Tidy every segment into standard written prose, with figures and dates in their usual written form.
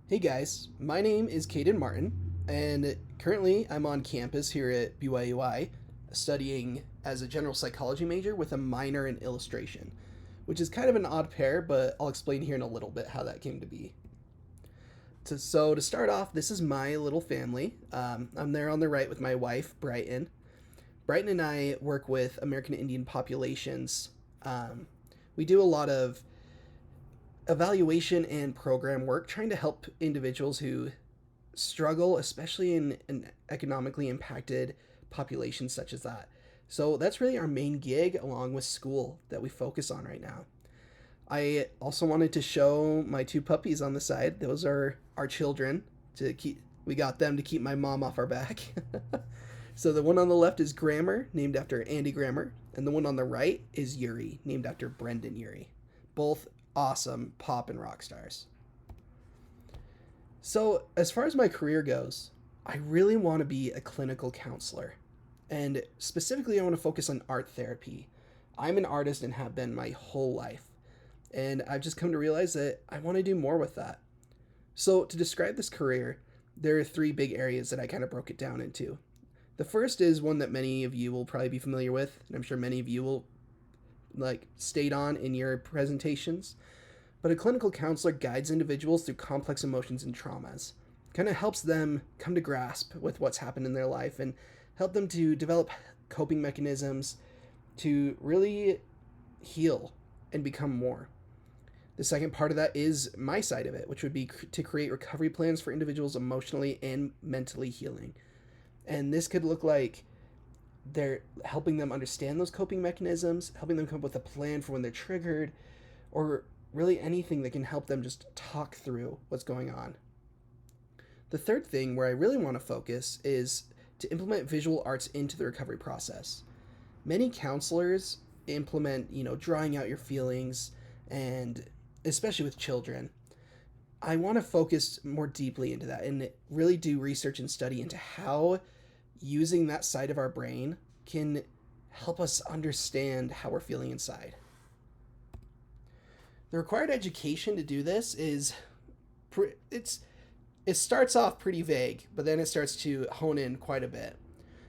Hey guys, my name is Crawford-Martin, and currently I'm on campus here at BYUI studying as a general psychology major with a minor in illustration, which is kind of an odd pair, but I'll explain here in a little bit how that came to be. So to start off, this is my little family. I'm there on the right with my wife, Brighton. Brighton and I work with American Indian populations. We do a lot of evaluation and program work trying to help individuals who struggle, especially in an economically impacted populations such as that. So that's really our main gig, along with school, that we focus on right now. I also wanted to show my two puppies on the side. Those are our children. To keep, we got them to keep my mom off our back. So the one on the left is Grammer, named after Andy Grammer, and the one on the right is Yuri, named after Brendan Yuri. Both awesome pop and rock stars. So, as far as my career goes, I really want to be a clinical counselor. And specifically, I want to focus on art therapy. I'm an artist and have been my whole life. And I've just come to realize that I want to do more with that. So, to describe this career, there are three big areas that I kind of broke it down into. The first is one that many of you will probably be familiar with, and I'm sure many of you will stayed on in your presentations. But a clinical counselor guides individuals through complex emotions and traumas. Kind of helps them come to grasp with what's happened in their life and help them to develop coping mechanisms to really heal and become more. The second part of that is my side of it, which would be to create recovery plans for individuals emotionally and mentally healing. And this could look like they're helping them understand those coping mechanisms, helping them come up with a plan for when they're triggered, or really anything that can help them just talk through what's going on. The third thing where I really want to focus is to implement visual arts into the recovery process. Many counselors implement, drawing out your feelings, and especially with children. I want to focus more deeply into that and really do research and study into how using that side of our brain can help us understand how we're feeling inside. The required education to do this is it starts off pretty vague, but then it starts to hone in quite a bit.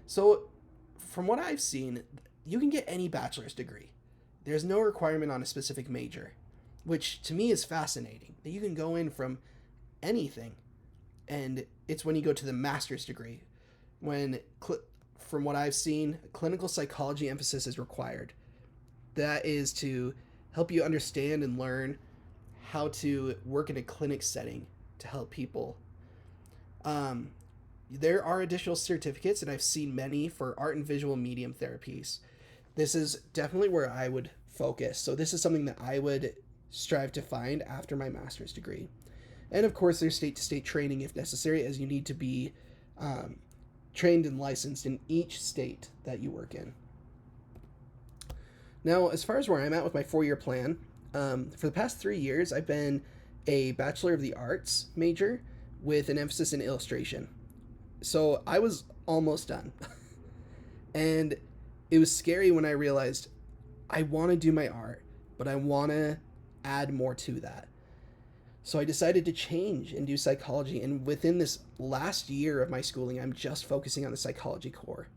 So, from what I've seen, you can get any bachelor's degree. There's no requirement on a specific major, which to me is fascinating. That you can go in from anything, and it's when you go to the master's degree when, from what I've seen, clinical psychology emphasis is required. That is to help you understand and learn how to work in a clinic setting to help people. There are additional certificates, and I've seen many for art and visual medium therapies. This is definitely where I would focus. So this is something that I would strive to find after my master's degree. And of course, there's state-to-state training if necessary, as you need to be trained and licensed in each state that you work in. Now, as far as where I'm at with my 4-year plan, for the past 3 years, I've been a Bachelor of the Arts major with an emphasis in illustration. So I was almost done. And it was scary when I realized I want to do my art, but I want to add more to that. So I decided to change and do psychology. And within this last year of my schooling, I'm just focusing on the psychology core.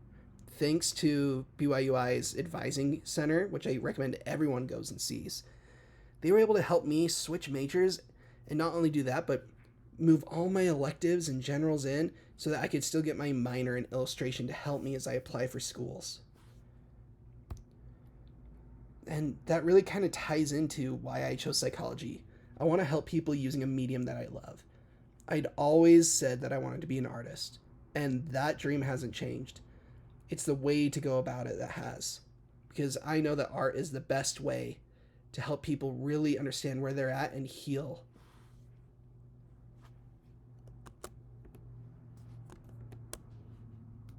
Thanks to BYUI's advising center, which I recommend everyone goes and sees. They were able to help me switch majors and not only do that, but move all my electives and generals in so that I could still get my minor in illustration to help me as I apply for schools. And that really kind of ties into why I chose psychology. I want to help people using a medium that I love. I'd always said that I wanted to be an artist, and that dream hasn't changed. It's the way to go about it that has, because I know that art is the best way to help people really understand where they're at and heal